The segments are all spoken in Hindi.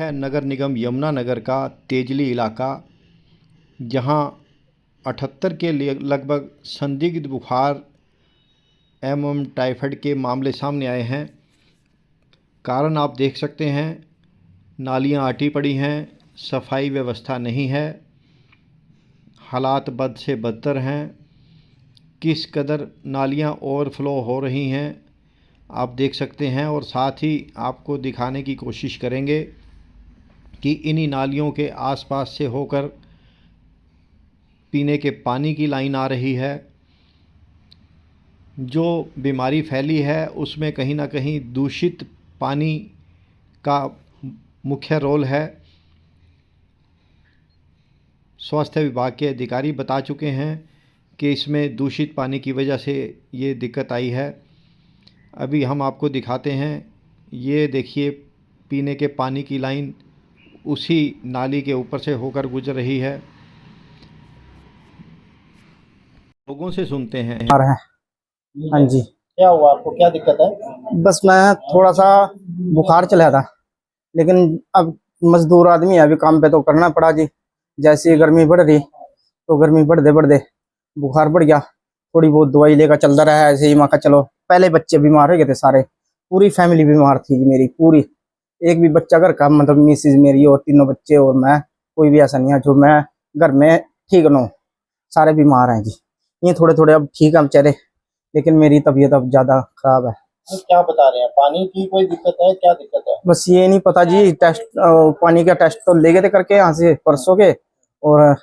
है नगर निगम यमुनानगर का तेजली इलाका, जहां 78 के लगभग संदिग्ध बुखार एवं टाइफाइड के मामले सामने आए हैं। कारण आप देख सकते हैं, नालियां आटी पड़ी हैं, सफाई व्यवस्था नहीं है, हालात बद से बदतर हैं। किस कदर नालियां ओवरफ्लो हो रही हैं आप देख सकते हैं, और साथ ही आपको दिखाने की कोशिश करेंगे कि इन्हीं नालियों के आसपास से होकर पीने के पानी की लाइन आ रही है। जो बीमारी फैली है उसमें कहीं ना कहीं दूषित पानी का मुख्य रोल है। स्वास्थ्य विभाग के अधिकारी बता चुके हैं कि इसमें दूषित पानी की वजह से ये दिक्कत आई है। अभी हम आपको दिखाते हैं, ये देखिए पीने के पानी की लाइन उसी नाली के ऊपर से होकर गुजर रही है। लोगों से सुनते हैं। हाँ जी, क्या हुआ आपको, क्या दिक्कत है? बस मैं थोड़ा सा बुखार चला था, लेकिन अब मजदूर आदमी है, अभी काम पे तो करना पड़ा जी। जैसे गर्मी बढ़ रही तो गर्मी बढ़ते बढ़ते बुखार बढ़ गया। थोड़ी बहुत दवाई लेकर चलता रहा है ऐसे ही। मैं कहा चलो, पहले बच्चे बीमार हो गए थे, सारे पूरी फैमिली बीमार थी जी मेरी पूरी। एक भी बच्चा घर का, मतलब मिसेज मेरी और तीनों बच्चे और मैं, कोई भी ऐसा नहीं है जो मैं घर में ठीक न हो, सारे बीमार हैं जी। ये थोड़े थोड़े अब ठीक है बेचारे, लेकिन मेरी तबीयत अब ज्यादा खराब है। तो क्या बता रहे हैं, पानी की कोई दिक्कत है, क्या दिक्कत है? बस ये नहीं पता जी, टेस्ट पानी का टेस्ट तो ले गए थे करके यहाँ से परसों के, और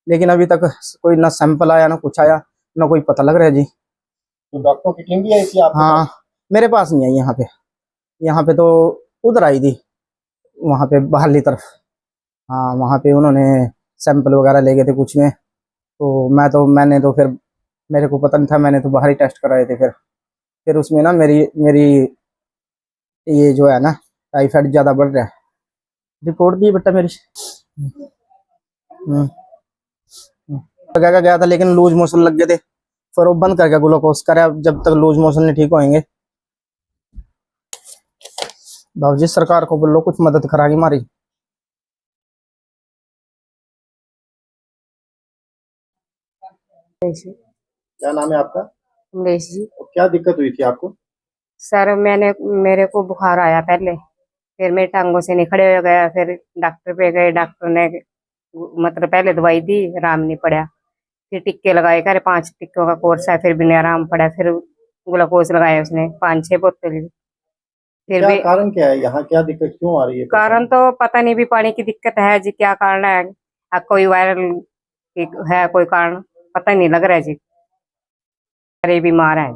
लेकिन अभी तक कोई ना सैंपल आया ना कुछ आया, ना कोई पता लग रहा है जी। तो डॉक्टरों की टीम भी आई थी आपके हाँ, पास? मेरे पास नहीं आई यहाँ पे। यहाँ पे तो उधर आई थी, वहाँ पे बाहरली तरफ। हाँ, वहाँ पे उन्होंने सैंपल वगैरह ले गए थे कुछ में, तो मैंने तो फिर मेरे को पता नहीं था, मैंने तो बाहर ही टेस्ट कराए थे। फिर उसमें ना मेरी मेरी ये जो है ना टाइफाइड ज्यादा बढ़ रहा है। रिपोर्ट दी बेटा मेरी। गया था, लेकिन लूज मोशन लग गए थे, फिर वो बंद करके ग्लूकोज करे, जब तक लूज मोशन नहीं ठीक होंगे। बाबूजी सरकार को बोलो कुछ मदद कराएगी हमारी। क्या नाम है आपका? उमेश जी। और क्या दिक्कत हुई थी आपको? सर मेरे को बुखार आया पहले, फिर मेरे टांगों से नहीं खड़े हो गया। फिर डॉक्टर पे गए, डॉक्टर ने मतलब पहले दवाई दी, आराम नहीं पड़ा। फिर टिक्के लगाए, करे 5 टिक्कों का कोर्स है, फिर भी नहीं आराम पड़ा। फिर ग्लूकोज लगाया उसने 5-6 बोतल। फिर भी कारण क्या है, यहाँ क्या दिक्कत क्यों आ रही है? कारण तो पता नहीं, भी पानी की दिक्कत है जी, क्या कारण है, कोई वायरल है, कोई कारण पता नहीं लग रहा है जी। अरे बीमार है।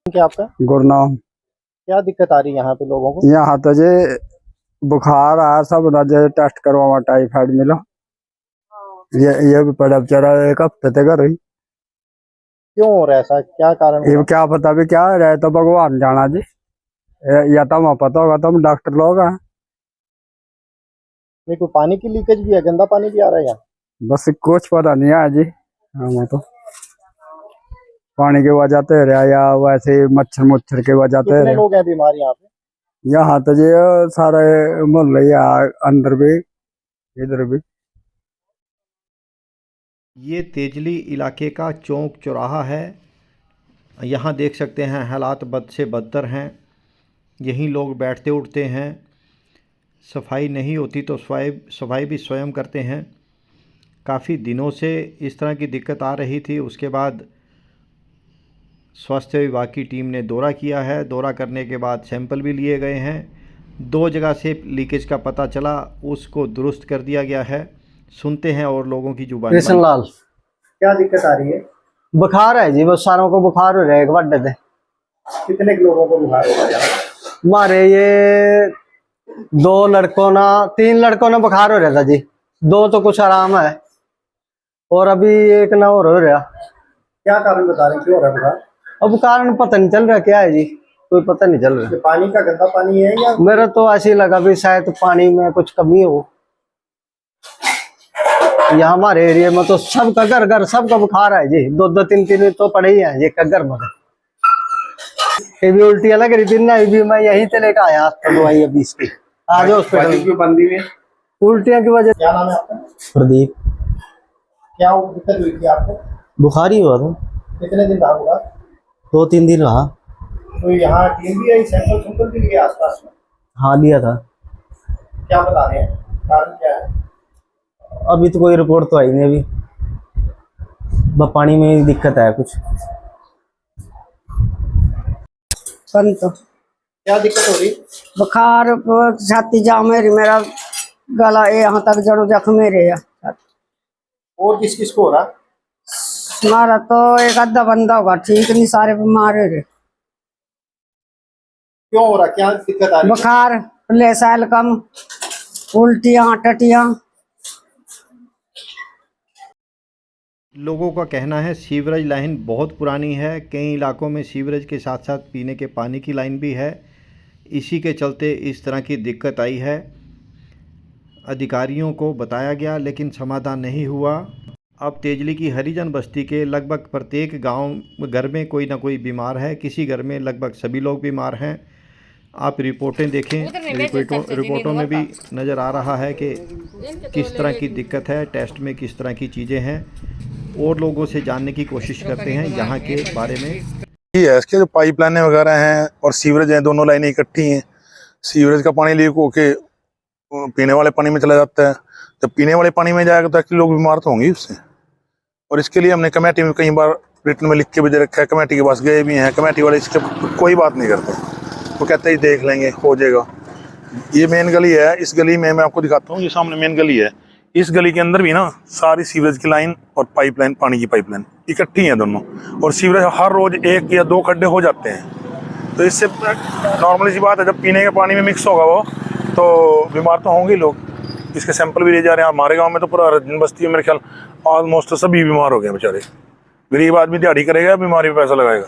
क्या आपका? गुरनाम। क्या दिक्कत आ रही है यहाँ पे लोगों को? यहाँ तो जे बुखार आ सब जे टेस्ट करवा टाइफाइड मिला, ये भी पड़ा बेचारा 1 हफ्ते तक रही। क्यों हो रहा है ऐसा, क्या कारण? ये क्या पता भी क्या रहे, तो भगवान जाना जी, या तो हमें पता होगा, तो हम डॉक्टर लोग हैं। नहीं, कोई पानी की लीकेज भी है, गंदा पानी भी आ रहा है यहाँ? बस कुछ पता नहीं है जी हमें तो, पानी की वजह से रहा या वैसे मच्छर की वजह से। कितने लोग हैं बीमार यहाँ पे? यहाँ तो जी सारे मोहल्ले अंदर भी इधर भी। ये तेजली इलाके का चौक चौराहा है। यहाँ देख सकते हैं हालात बद से बदतर हैं। यहीं लोग बैठते उठते हैं। सफाई नहीं होती तो सफाई भी स्वयं करते हैं। काफ़ी दिनों से इस तरह की दिक्कत आ रही थी। उसके बाद स्वास्थ्य विभाग की टीम ने दौरा किया है। दौरा करने के बाद सैंपल भी लिए गए हैं। 2 जगह से लीकेज का पता चला, उसको दुरुस्त कर दिया गया है। सुनते हैं और लोगों की जुबानी। कृष्णलाल। क्या दिक्कत आ रही है? बुखार है जी, बस सारों को बुखार हो रहा है, एक बार थे। कितने लोगों को बुखार हो रहा है? हमारे ये 3 लड़कों ने बुखार हो रहा था जी। 2 तो कुछ आराम है, और अभी एक ना और हो रहा। क्या कारण बता रहे हैं, क्यों हो रहा है बुखार? अब कारण पता नहीं चल रहा क्या है जी, कोई पता नहीं चल रहा। पानी का गंदा पानी है या? मेरा तो ऐसे ही लगा भी शायद पानी में कुछ कमी हो। यहाँ हमारे एरिया में तो सबका घर सबका बुखार है जी। 2-2 3-3 तो पड़े ही हैं जी घर में। ये भी उल्टियां लग रही थी ना, भी मैं यहीं से लेकर आया तो दवाई अभी इसकी। आज हॉस्पिटल की बंदी में उल्टियाँ की वजह। क्या नाम है आपका? प्रदीप। क्या दिक्कत हुई थी आपको? बुखार ही हुआ था, कितने दिन रहा होगा? 2-3 दिन रहा। तो यहाँ टीम भी आई, सैंपल सैंपल भी लिए आसपास में? हाँ लिया था। क्या बता रहे हैं, कारण क्या है? अभी तो कोई रिपोर्ट तो आई नहीं। अभी पानी में दिक्कत है कुछ। संत क्या दिक्कत हो रही? बुखार, छाती जाम है, मेरा गला यहाँ तक जड़ों जख्म मेरे है। और किस किस को हो रहा? हमारा तो एक आधा बंदा होगा, ठीक नहीं, सारे बीमार है। क्यों हो रहा, क्या दिक्कत आ रही है? बुखार, प्लेसाइल कम, उल्टियाँ, टटियाँ। लोगों का कहना है सीवरेज लाइन बहुत पुरानी है, कई इलाकों में सीवरेज के साथ साथ पीने के पानी की लाइन भी है, इसी के चलते इस तरह की दिक्कत आई है। अधिकारियों को बताया गया लेकिन समाधान नहीं हुआ। अब तेजली की हरिजन बस्ती के लगभग प्रत्येक गांव घर में कोई ना कोई बीमार है, किसी घर में लगभग सभी लोग बीमार हैं। आप रिपोर्टें देखें, रिपोर्टों में भी नज़र आ रहा है कि किस तरह की दिक्कत है, टेस्ट में किस तरह की चीज़ें हैं। और लोगों से जानने की कोशिश करते हैं यहाँ के बारे में। ये है इसके जो पाइपलाइनें वगैरह हैं और सीवरेज हैं, दोनों लाइनें इकट्ठी हैं। सीवरेज का पानी लीक होके पीने वाले पानी में चला जाता है। जब पीने वाले पानी में जाएगा तो एक्चुअली लोग बीमार तो होंगे उससे। और इसके लिए हमने कमेटी में कई बार रिटर्न में लिख के भी दे रखा है, कमेटी के पास गए भी हैं। कमेटी वाले इसके कोई बात नहीं करते, वो कहते ही देख लेंगे, हो जाएगा। ये मेन गली है, इस गली में मैं आपको दिखाता हूँ, ये सामने मेन गली है। इस गली के अंदर भी ना सारी सीवरेज की लाइन और पाइपलाइन, पानी की पाइपलाइन इकट्ठी हैं दोनों। और सीवरेज हर रोज 1 या 2 खड्डे हो जाते हैं। तो इससे नॉर्मली सी बात है, जब पीने के पानी में मिक्स होगा वो तो बीमार तो होंगे लोग। इसके सैंपल भी ले जा रहे हैं। हमारे गांव में तो पूरा हरिजन बस्ती है, मेरे ख्याल ऑलमोस्ट सभी बीमार हो गए बेचारे। गरीब आदमी दिहाड़ी करेगा, बीमारी में पैसा लगाएगा।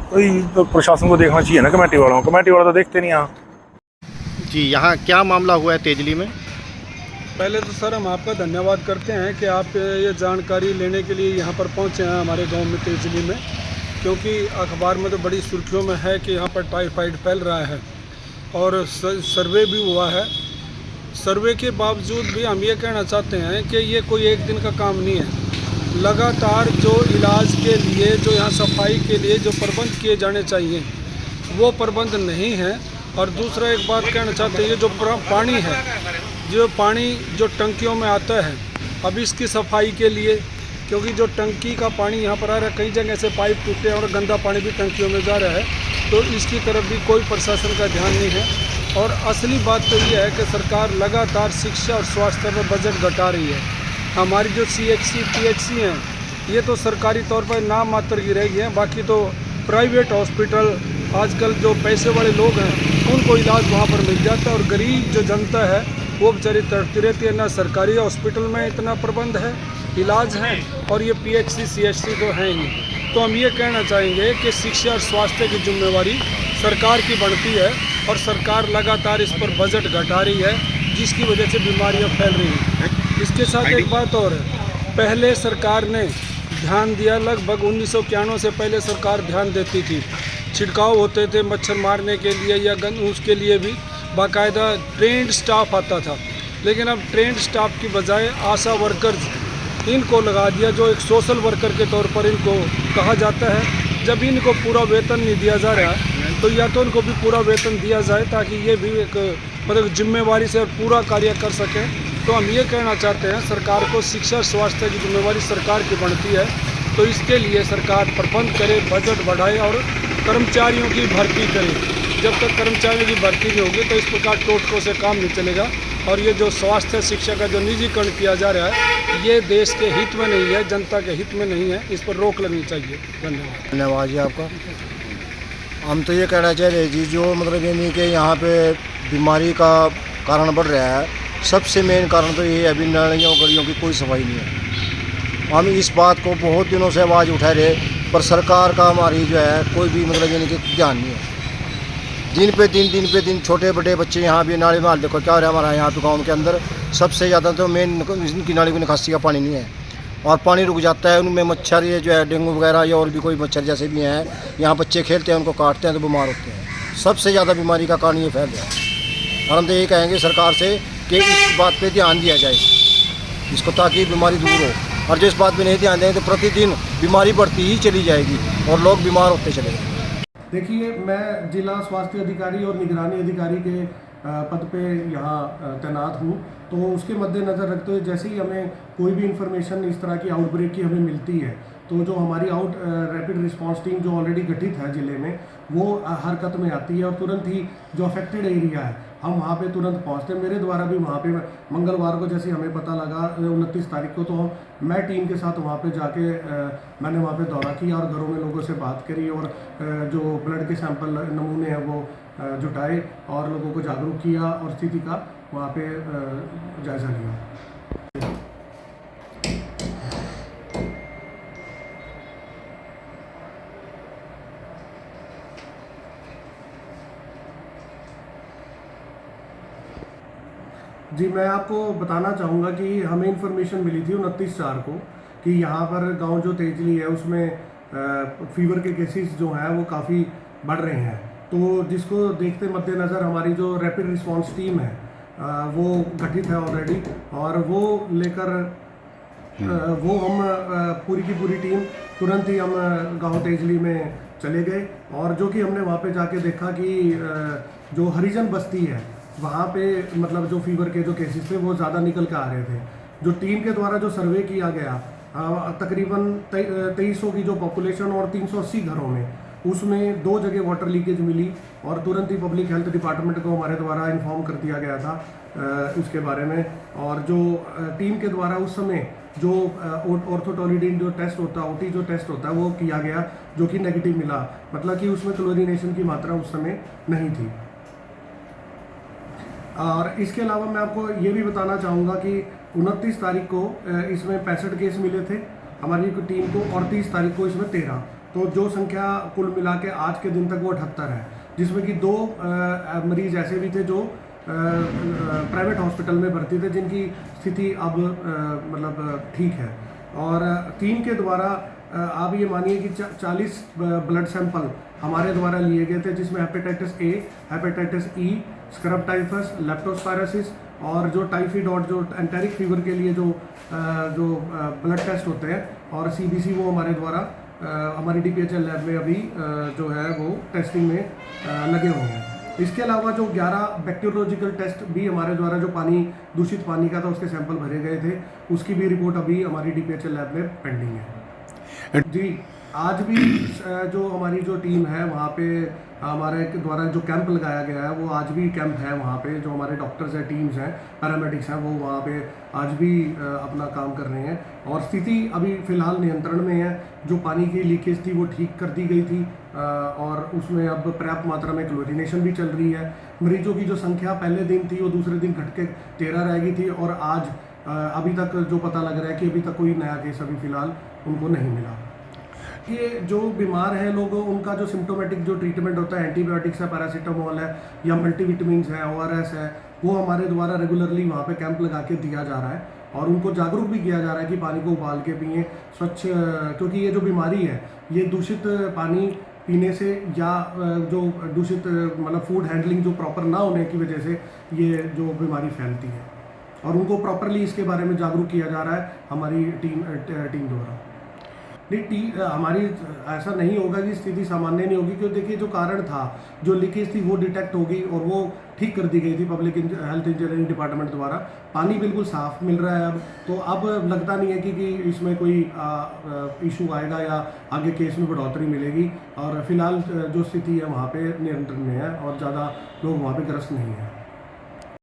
तो ये तो प्रशासन को देखना चाहिए ना, कमेटी वालों को। कमेटी वाले तो देखते नहीं यहाँ। जी, यहाँ क्या मामला हुआ है तेजली में? पहले तो सर हम आपका धन्यवाद करते हैं कि आप ये जानकारी लेने के लिए यहाँ पर पहुँचे हैं हमारे गांव में तेजली में, क्योंकि अखबार में तो बड़ी सुर्खियों में है कि यहाँ पर टाइफाइड फैल रहा है और सर्वे भी हुआ है। सर्वे के बावजूद भी हम ये कहना चाहते हैं कि ये कोई एक दिन का काम नहीं है। लगातार जो इलाज के लिए, जो यहाँ सफाई के लिए जो प्रबंध किए जाने चाहिए वो प्रबंध नहीं है। और दूसरा एक बात कहना चाहते हैं, ये जो पानी है, जो पानी जो टंकियों में आता है, अब इसकी सफाई के लिए, क्योंकि जो टंकी का पानी यहाँ पर आ रहा है, कई जगह से पाइप टूटे हैं और गंदा पानी भी टंकियों में जा रहा है, तो इसकी तरफ भी कोई प्रशासन का ध्यान नहीं है। और असली बात तो ये है कि सरकार लगातार शिक्षा और स्वास्थ्य में बजट घटा रही है। हमारी जो CHC PHC हैं, ये तो सरकारी तौर पर नाम मात्र की रह गई हैं। बाकी तो प्राइवेट हॉस्पिटल, आजकल जो पैसे वाले लोग हैं उनको इलाज वहाँ पर मिल जाता है, और गरीब जो जनता है वो बेचारी तड़पती रहती है। ना सरकारी हॉस्पिटल में इतना प्रबंध है, इलाज है, और ये PHC CHC तो हैं ही। तो हम ये कहना चाहेंगे कि शिक्षा और स्वास्थ्य की जिम्मेवारी सरकार की बढ़ती है और सरकार लगातार इस पर बजट घटा रही है, जिसकी वजह से बीमारियां फैल रही हैं। इसके साथ एक बात और है, पहले सरकार ने ध्यान दिया, लगभग 1991 से पहले सरकार ध्यान देती थी। छिड़काव होते थे मच्छर मारने के लिए या उसके लिए भी बाकायदा ट्रेंड स्टाफ आता था। लेकिन अब ट्रेंड स्टाफ की बजाय आशा वर्कर्स इनको लगा दिया, जो एक सोशल वर्कर के तौर पर इनको कहा जाता है। जब इनको पूरा वेतन नहीं दिया जा रहा है तो या तो इनको भी पूरा वेतन दिया जाए, ताकि ये भी एक मतलब जिम्मेवारी से पूरा कार्य कर सकें। तो हम ये कहना चाहते हैं सरकार को, शिक्षा स्वास्थ्य की जिम्मेवारी सरकार की बनती है, तो इसके लिए सरकार प्रबंध करे, बजट बढ़ाए और कर्मचारियों की भर्ती करे। जब तक कर्मचारियों की भर्ती नहीं होगी तो इस प्रकार टोटकों से काम नहीं चलेगा। और ये जो स्वास्थ्य शिक्षा का जो निजीकरण किया जा रहा है, ये देश के हित में नहीं है, जनता के हित में नहीं है, इस पर रोक लगनी चाहिए। धन्यवाद। धन्यवाद जी आपका। हम तो ये कहना चाह रहे जी, जो मतलब ये नहीं कि यहाँ पे बीमारी का कारण बढ़ रहा है, सबसे मेन कारण तो ये है अभी नालियों गलियों की कोई सफाई नहीं है। हम इस बात को बहुत दिनों से आवाज़ उठा रहे, पर सरकार का हमारी जो है कोई भी मतलब यानी कि ध्यान नहीं है। दिन पे दिन छोटे बड़े बच्चे यहाँ भी नाली में, हाल देखो क्या हो रहा है हमारा यहाँ पे गाँव के अंदर। सबसे ज़्यादा तो मेन इनकी नाली में निकासी का पानी नहीं है, और पानी रुक जाता है, उनमें मच्छर ये जो है डेंगू वगैरह या और भी कोई मच्छर जैसे भी हैं, यहाँ बच्चे खेलते हैं, उनको काटते हैं तो बीमार होते हैं। सबसे ज़्यादा बीमारी का कारण ये फैल रहा है। और हम तो यही कहेंगे सरकार से कि इस बात पे ध्यान दिया जाए इसको, ताकि बीमारी दूर हो। और जो इस बात पे नहीं ध्यान देंगे तो प्रतिदिन बीमारी बढ़ती ही चली जाएगी और लोग बीमार होते चले जाएंगे। देखिए, मैं जिला स्वास्थ्य अधिकारी और निगरानी अधिकारी के पद पे यहाँ तैनात हूँ, तो उसके मद्देनज़र रखते हुए जैसे ही हमें कोई भी इन्फॉर्मेशन इस तरह की आउटब्रेक की हमें मिलती है, तो जो हमारी रैपिड रिस्पांस टीम जो ऑलरेडी गठित है ज़िले में, वो हरकत में आती है और तुरंत ही जो अफेक्टेड एरिया है हम वहाँ पे तुरंत पहुँचते हैं। मेरे द्वारा भी वहाँ पे मंगलवार को जैसे हमें पता लगा 29 तारीख को, तो मैं टीम के साथ वहाँ पे जाके मैंने वहाँ पे दौरा किया और घरों में लोगों से बात करी और जो ब्लड के सैंपल नमूने हैं वो जुटाए और लोगों को जागरूक किया और स्थिति का वहाँ पे जायज़ा लिया। जी, मैं आपको बताना चाहूँगा कि हमें इन्फॉर्मेशन मिली थी 29/4 को कि यहाँ पर गांव जो तेजली है उसमें फीवर के केसेस जो हैं वो काफ़ी बढ़ रहे हैं। तो जिसको देखते मद्देनज़र हमारी जो रैपिड रिस्पांस टीम है वो गठित है ऑलरेडी, और वो लेकर वो हम पूरी की पूरी टीम तुरंत ही हम गांव तेजली में चले गए, और जो कि हमने वहाँ पे जाके देखा कि जो हरिजन बस्ती है वहाँ पे मतलब जो फीवर के जो केसेस थे वो ज़्यादा निकल के आ रहे थे। जो टीम के द्वारा जो सर्वे किया गया तकरीबन 2300 की जो पॉपुलेशन और 380 घरों में, उसमें 2 जगह वाटर लीकेज मिली और तुरंत ही पब्लिक हेल्थ डिपार्टमेंट को हमारे द्वारा इन्फॉर्म कर दिया गया था उसके बारे में। और जो टीम के द्वारा उस समय जो ऑर्थोटोलिडीन जो टेस्ट होता है, OT जो टेस्ट होता है, वो किया गया जो कि नेगेटिव मिला, मतलब कि उसमें क्लोरीनेशन की मात्रा उस समय नहीं थी। और इसके अलावा मैं आपको ये भी बताना चाहूँगा कि 29 तारीख को इसमें 65 केस मिले थे हमारी टीम को और 30 तारीख को इसमें 13, तो जो संख्या कुल मिला के आज के दिन तक वो 78 है, जिसमें कि 2 मरीज ऐसे भी थे जो प्राइवेट हॉस्पिटल में भर्ती थे जिनकी स्थिति अब मतलब ठीक है। और टीम के द्वारा आप ये मानिए कि 40 ब्लड सैंपल हमारे द्वारा लिए गए थे, जिसमें hepatitis A, hepatitis E, scrub typhus, leptospirosis और जो टाइफाइड और जो एंटेरिक फीवर के लिए जो ब्लड टेस्ट होते हैं और CBC वो हमारे द्वारा हमारी DPHL लैब में अभी जो है वो टेस्टिंग में लगे हुए हैं। इसके अलावा जो 11 बैक्टीरियोलॉजिकल टेस्ट भी हमारे द्वारा जो पानी दूषित पानी का था उसके सैंपल भरे गए थे, उसकी भी रिपोर्ट अभी हमारी DPHL लैब में पेंडिंग है। जी, आज भी जो हमारी जो टीम है वहाँ पे हमारे द्वारा जो कैंप लगाया गया है वो आज भी कैंप है वहाँ पे, जो हमारे डॉक्टर्स हैं, टीम्स हैं, पैरामेडिक्स हैं, वो वहाँ पे आज भी अपना काम कर रहे हैं और स्थिति अभी फ़िलहाल नियंत्रण में है। जो पानी की लीकेज थी वो ठीक कर दी गई थी और उसमें अब पर्याप्त मात्रा में क्लोरीनेशन भी चल रही है। मरीजों की जो संख्या पहले दिन थी वो दूसरे दिन घट के 13 रह गई थी और आज अभी तक जो पता लग रहा है कि अभी तक कोई नया केस अभी फ़िलहाल उनको नहीं मिला। ये जो बीमार हैं लोग, उनका जो सिम्टोमेटिक जो ट्रीटमेंट होता है, एंटीबायोटिक्स है, पैरासीटामोल है या मल्टीविटामिन्स है, ORS है, वो हमारे द्वारा रेगुलरली वहाँ पे कैंप लगा के दिया जा रहा है और उनको जागरूक भी किया जा रहा है कि पानी को उबाल के पिएं स्वच्छ, क्योंकि ये जो बीमारी है ये दूषित पानी पीने से या जो दूषित मतलब फूड हैंडलिंग जो प्रॉपर ना होने की वजह से ये जो बीमारी फैलती है और उनको प्रॉपरली इसके बारे में जागरूक किया जा रहा है हमारी टीम द्वारा। नहीं, हमारी ऐसा नहीं होगा कि स्थिति सामान्य नहीं होगी, क्योंकि देखिए जो कारण था, जो लीकेज थी वो डिटेक्ट होगी और वो ठीक कर दी गई थी पब्लिक हेल्थ इंजीनियरिंग डिपार्टमेंट द्वारा। पानी बिल्कुल साफ़ मिल रहा है अब, तो अब लगता नहीं है कि इसमें कोई इशू आएगा या आगे केस में बढ़ोतरी मिलेगी और फिलहाल जो स्थिति है वहाँ पे नियंत्रण में है और ज़्यादा लोग वहाँ पे ग्रस्त नहीं हैं।